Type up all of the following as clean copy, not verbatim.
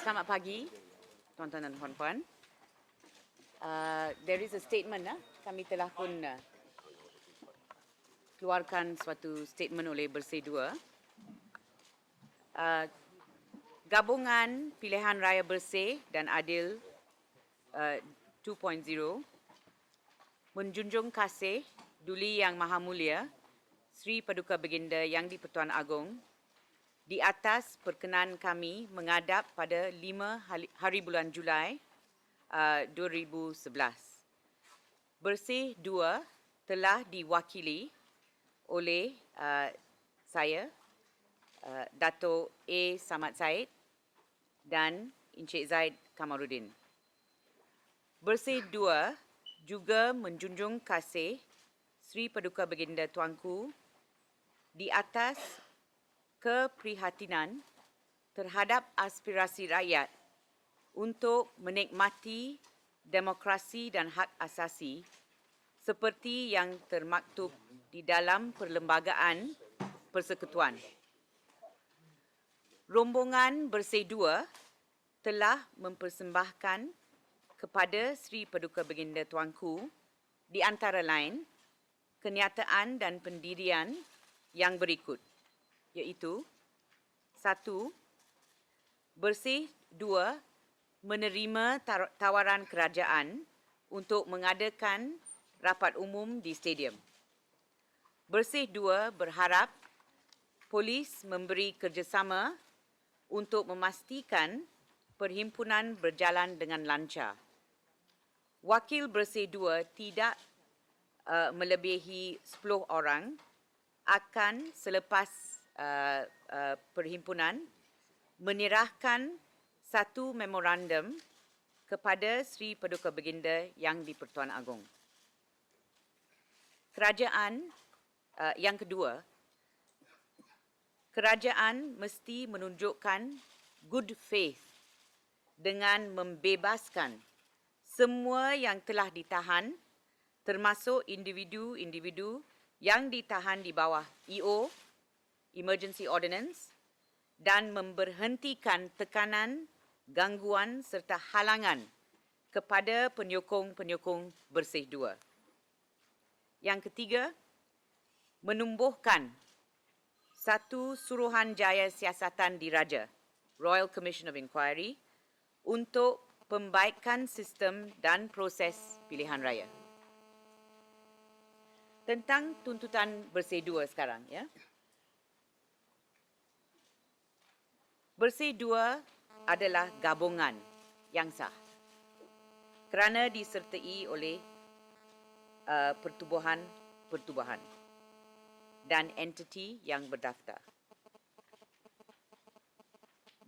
Selamat pagi, tuan-tuan dan puan-puan. There is a statement, kami telah pun keluarkan suatu statement oleh Bersih 2. Gabungan Pilihan Raya Bersih dan Adil 2.0 menjunjung kasih Duli Yang Maha Mulia Sri Paduka Baginda Yang di-Pertuan Agong di atas perkenan kami menghadap pada 5 hari bulan Julai 2011. Bersih 2 telah diwakili oleh saya, Dato' A. Samad Said dan Encik Zaid Kamarudin. Bersih 2 juga menjunjung kasih Sri Paduka Baginda Tuanku di atas keprihatinan terhadap aspirasi rakyat untuk menikmati demokrasi dan hak asasi seperti yang termaktub di dalam Perlembagaan Persekutuan. Rombongan Bersih 2 telah mempersembahkan kepada Sri Paduka Baginda Tuanku di antara lain kenyataan dan pendirian yang berikut, iaitu 1. Bersih 2 menerima tawaran kerajaan untuk mengadakan rapat umum di stadium. Bersih 2 berharap polis memberi kerjasama untuk memastikan perhimpunan berjalan dengan lancar. Wakil Bersih 2 tidak melebihi 10 orang akan selepas perhimpunan menyerahkan satu memorandum kepada Sri Paduka Baginda Yang di-Pertuan Agong. Yang kedua, kerajaan mesti menunjukkan good faith dengan membebaskan semua yang telah ditahan, termasuk individu-individu yang ditahan di bawah EO, Emergency Ordinance, dan memberhentikan tekanan, gangguan serta halangan kepada penyokong-penyokong Bersih 2. Yang ketiga, menumbuhkan satu Suruhanjaya Siasatan Diraja, Royal Commission of Inquiry, untuk pembaikan sistem dan proses pilihan raya. Tentang tuntutan Bersih 2 sekarang, ya. Bersih 2 adalah gabungan yang sah kerana disertai oleh pertubuhan dan entiti yang berdaftar.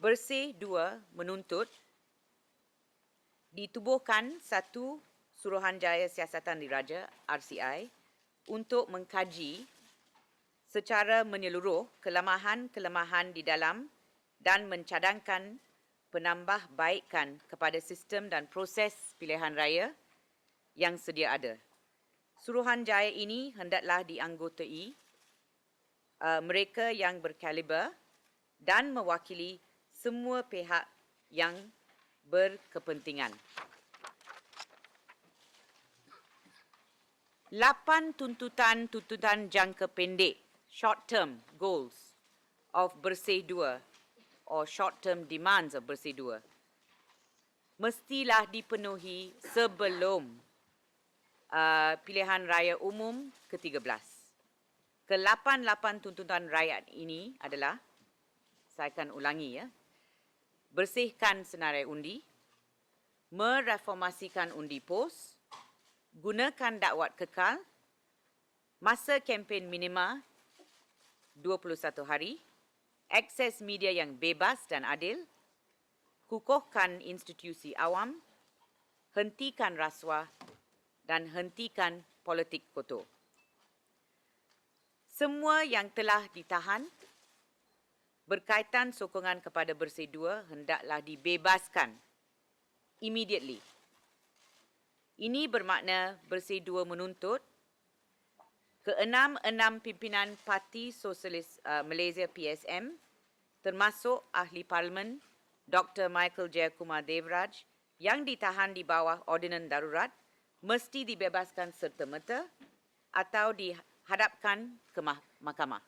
Bersih 2 menuntut ditubuhkan satu Suruhanjaya Siasatan Diraja RCI untuk mengkaji secara menyeluruh kelemahan-kelemahan di dalam dan mencadangkan penambahbaikan kepada sistem dan proses pilihan raya yang sedia ada. Suruhanjaya ini hendaklah dianggotai mereka yang berkaliber dan mewakili semua pihak yang berkepentingan. 8 tuntutan jangka pendek, short-term goals of Bersih 2 or short-term demands of Bersih 2 mestilah dipenuhi sebelum pilihan raya umum ke-13. Ke-8 tuntutan rakyat ini adalah, saya akan ulangi, ya. Bersihkan senarai undi, mereformasikan undi pos, gunakan dakwat kekal, masa kempen minima 21 hari, akses media yang bebas dan adil, kukuhkan institusi awam, hentikan rasuah dan hentikan politik kotor. Semua yang telah ditahan berkaitan sokongan kepada Bersih 2 hendaklah dibebaskan immediately. Ini bermakna Bersih 2 menuntut ke-6 pimpinan Parti Sosialis Malaysia PSM, termasuk ahli parlimen Dr. Michael Jayakumar Devraj yang ditahan di bawah ordinan darurat mesti dibebaskan serta-merta atau dihadapkan ke mahkamah.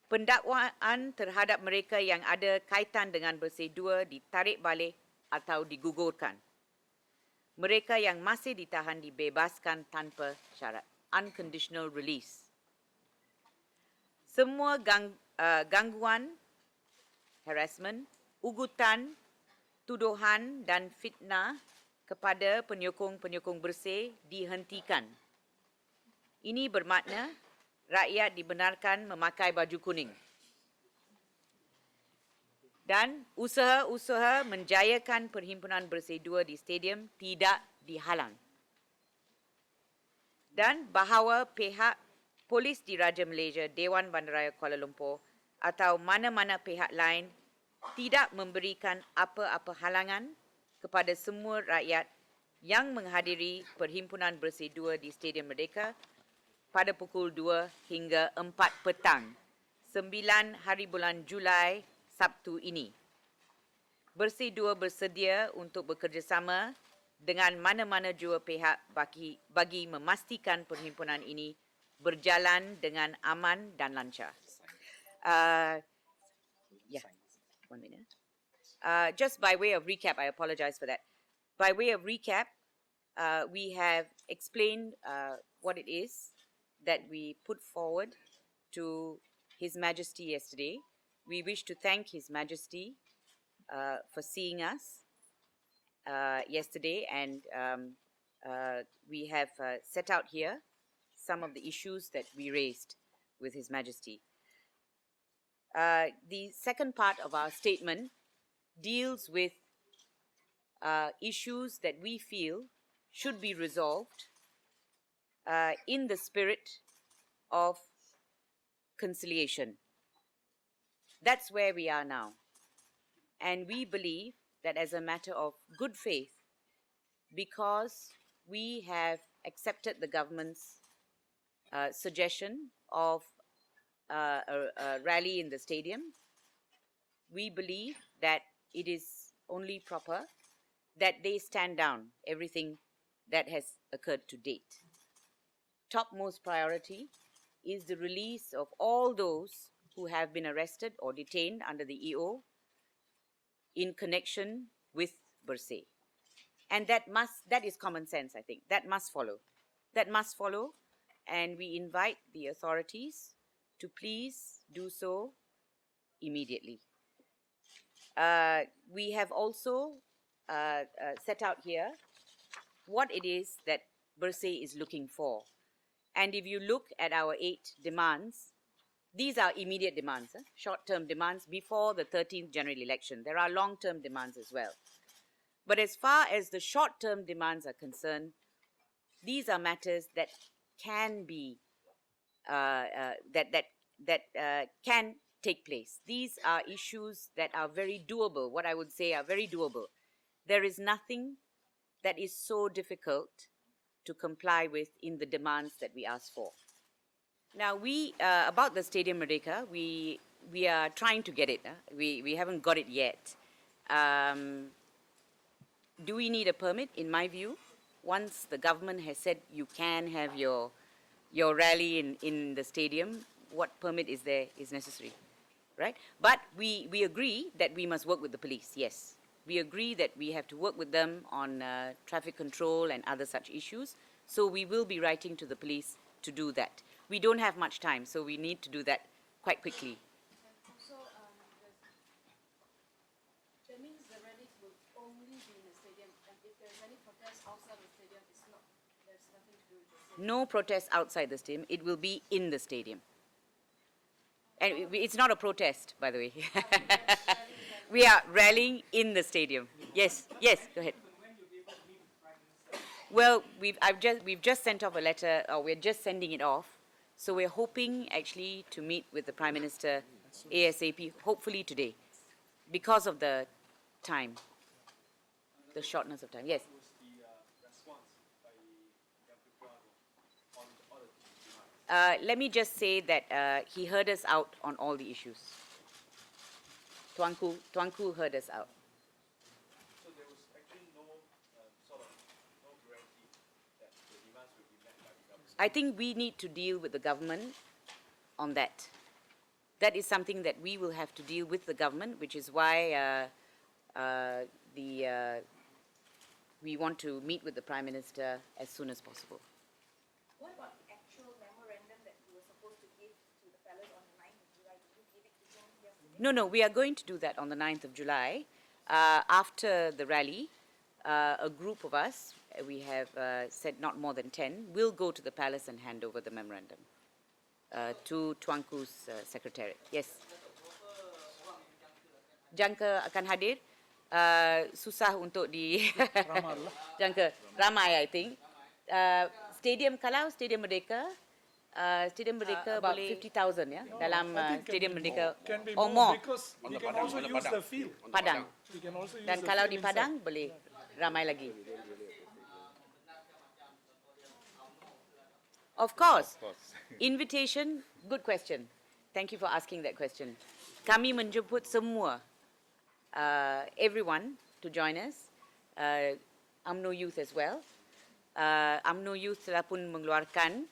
Pendakwaan terhadap mereka yang ada kaitan dengan Bersih 2 ditarik balik atau digugurkan. Mereka yang masih ditahan dibebaskan tanpa syarat. Unconditional release. Semua gangguan, harassment, ugutan, tuduhan dan fitnah kepada penyokong-penyokong Bersih dihentikan. Ini bermakna rakyat dibenarkan memakai baju kuning. Dan usaha-usaha menjayakan Perhimpunan Bersih 2 di stadium tidak dihalang. Dan bahawa pihak polis Diraja Malaysia, Dewan Bandaraya Kuala Lumpur atau mana-mana pihak lain tidak memberikan apa-apa halangan kepada semua rakyat yang menghadiri Perhimpunan Bersih 2 di Stadium Merdeka pada pukul 2 hingga 4 petang, 9 hari bulan Julai, Sabtu ini. Bersih 2 bersedia untuk bekerjasama dengan mana-mana jua pihak bagi memastikan perhimpunan ini berjalan dengan aman dan lancar. One minute. Just by way of recap, I apologize for that. By way of recap, we have explained what it is that we put forward to His Majesty yesterday. We wish to thank His Majesty for seeing us yesterday, and we have set out here some of the issues that we raised with His Majesty. The second part of our statement deals with issues that we feel should be resolved in the spirit of conciliation. That's where we are now. And we believe that as a matter of good faith, because we have accepted the government's suggestion of a rally in the stadium, we believe that it is only proper that they stand down everything that has occurred to date. Topmost priority is the release of all those who have been arrested or detained under the EO in connection with Bersih. And that is common sense, I think. That must follow. That must follow, and we invite the authorities to please do so immediately. We have also set out here what it is that Bersih is looking for. And if you look at our 8 demands, these are immediate demands, short-term demands before the 13th general election. There are long-term demands as well. But as far as the short-term demands are concerned, these are matters that can be can take place. These are issues that are very doable. What I would say are very doable. There is nothing that is so difficult to comply with in the demands that we ask for. Now, about the Stadium Merdeka, we are trying to get it. We haven't got it yet. Do we need a permit? In my view, once the government has said you can have your rally in the stadium, what permit is necessary, right? But we agree that we must work with the police, yes. We agree that we have to work with them on traffic control and other such issues. So we will be writing to the police to do that. We don't have much time, so we need to do that quite quickly. So that means the rallies will only be in the stadium, and if there's any protest outside the stadium, there's nothing to do with the stadium. No protest outside the stadium. It will be in the stadium. And it's not a protest, by the way. We are rallying in the stadium. Yes, go ahead. Well, we've just sent off a letter, or we're just sending it off. So we're hoping actually to meet with the Prime Minister ASAP, hopefully today, because of the time, the shortness of time. Yes. Let me just say that he heard us out on all the issues. Tuanku heard us out. So there was actually no no guarantee that the demands will be met by the government. I think we need to deal with the government on that. That is something that we will have to deal with the government, which is why we want to meet with the Prime Minister as soon as possible. What about the actual memorandum that you were supposed to give to the fellows on the 9th of July? Did you give it to them yesterday? No, we are going to do that on the 9th of July. After the rally, a group of us, we have said not more than 10, will go to the palace and hand over the memorandum to Tuanku's secretariat. Yes. Jangka akan hadir. Susah untuk di jangka ramai, I think. Stadium Merdeka. Stadium Merdeka About boleh 50,000, ya, dalam Stadium Merdeka Can be or more more. because we can also use the field. Padang. We can also use Dan the kalau field di inside. Padang boleh ramai lagi. Of course. Invitation, good question. Thank you for asking that question. Kami menjemput semua, everyone to join us, UMNO Youth as well. UMNO Youth telah pun mengeluarkan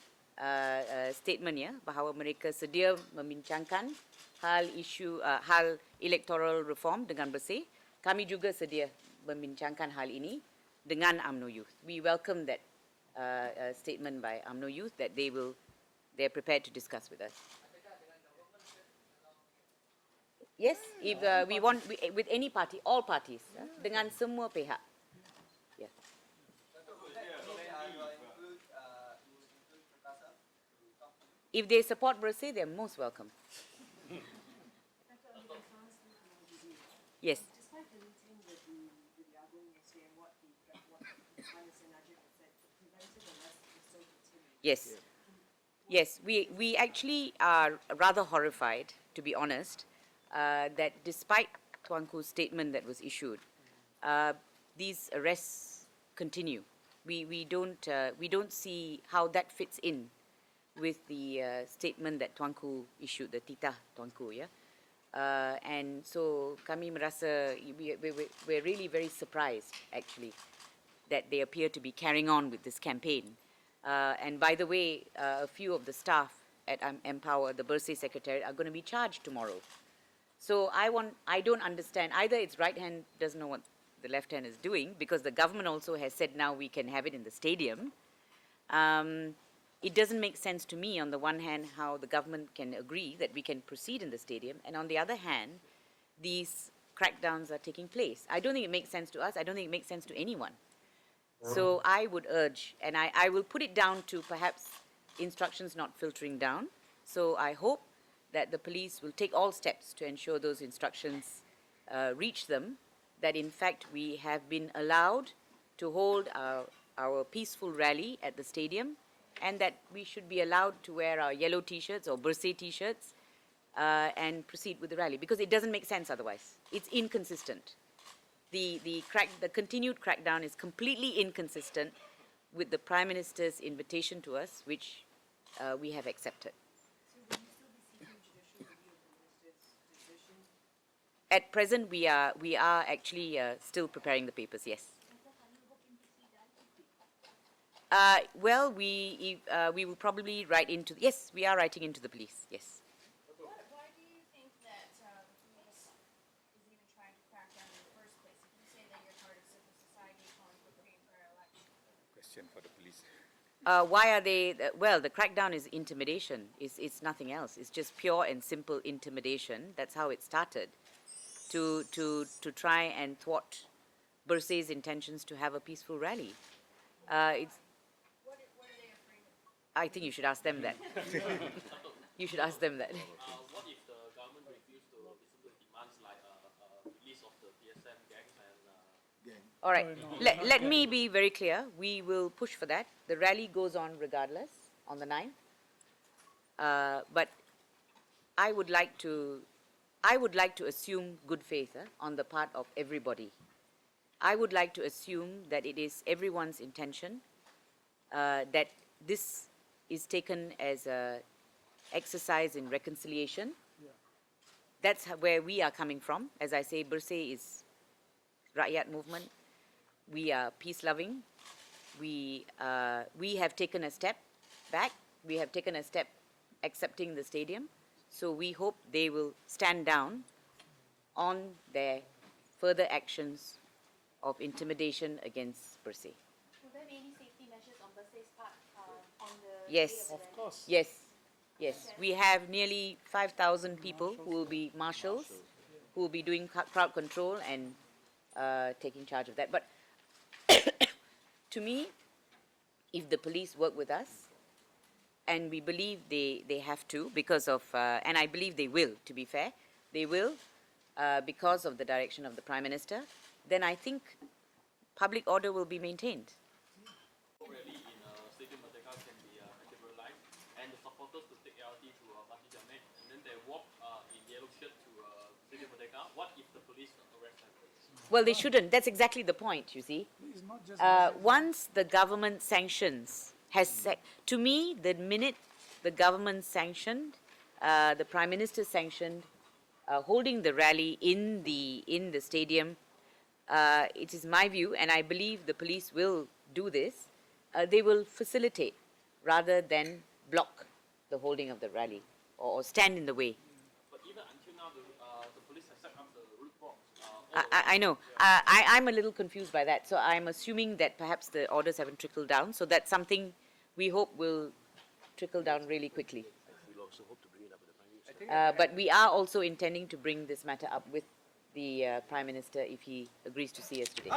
statement ya, bahawa mereka sedia membincangkan hal electoral reform dengan Bersih. Kami juga sedia membincangkan hal ini dengan UMNO Youth. We welcome that statement by UMNO Youth that they're prepared to discuss with us. Yes, if we want with any party, all parties, dengan semua pihak. Yeah. If they support Bersih, they're most welcome. Yes. Despite the meeting with the Agong yesterday and what the Prime Minister Najib had said, the preventive arrest is still continuing. Yes. Yes, we actually are rather horrified, to be honest, that despite Tuanku's statement that was issued, these arrests continue. We don't see how that fits in with the statement that Tuanku issued, the Titah Tuanku, yeah. And so kami merasa we're really very surprised actually that they appear to be carrying on with this campaign. And by the way, a few of the staff at Empower, the Bersih Secretariat, are going to be charged tomorrow. So I don't understand, either its right hand doesn't know what the left hand is doing, because the government also has said now we can have it in the stadium. It doesn't make sense to me, on the one hand, how the government can agree that we can proceed in the stadium, and on the other hand, these crackdowns are taking place. I don't think it makes sense to us. I don't think it makes sense to anyone. So I would urge, and I will put it down to perhaps instructions not filtering down. So I hope that the police will take all steps to ensure those instructions reach them, that in fact we have been allowed to hold our peaceful rally at the stadium, and that we should be allowed to wear our yellow T-shirts or Bersih T-shirts and proceed with the rally, because it doesn't make sense otherwise. It's inconsistent. The continued crackdown is completely inconsistent with the Prime Minister's invitation to us, which we have accepted. So will you still be seeking judicial review of the Minister's decision? At present, we are actually still preparing the papers. Yes. Well, we will probably write into. Yes, we are writing into the police. Yes. Why do you think that the police is even trying to crack down in the first place? If you say that you're part of civil society calling for free and fair elections. Question for the police. Why are they? Well, the crackdown is intimidation. It's nothing else. It's just pure and simple intimidation. That's how it started, to try and thwart Bersih's intentions to have a peaceful rally. It's. What are they afraid of? I think you should ask them that. You should ask them that. What if the government refused to listen to demands like release of the PSM gangs and All right. Let me be very clear. We will push for that. The rally goes on regardless on the 9th. But I would like to assume good faith on the part of everybody. I would like to assume that it is everyone's intention that this is taken as a exercise in reconciliation, That's where we are coming from. As I say, Bersih is Rakyat movement. We are peace-loving. We have taken a step back. We have taken a step accepting the stadium. So we hope they will stand down on their further actions of intimidation against Bersih. Will there be any safety measures on Bersih's part on the Yes. day of the Of rally? course. Yes, yes. We have nearly 5,000 people who will be marshals, who will be doing crowd control and taking charge of that. But to me, if the police work with us, and we believe they have to because of, and I believe they will, to be fair, they will because of the direction of the Prime Minister, then I think public order will be maintained. Rally in Stadium Merdeka can be categorized, and the supporters to take LRT to Parti Jamet, and then they walk in yellow shirt to Stadium Merdeka. What if the police arrest them? Well, they shouldn't. That's exactly the point, you see. It's not just Once the government sanctions, to me, the minute the government sanctioned, the Prime Minister sanctioned, holding the rally in the stadium, it is my view, and I believe the police will do this, they will facilitate rather than block the holding of the rally or stand in the way. But even until now, the police have set up the roadblocks. I know. I'm a little confused by that. So I'm assuming that perhaps the orders haven't trickled down. So that's something we hope will trickle down really quickly. But we are also intending to bring this matter up with the Prime Minister if he agrees to see us today.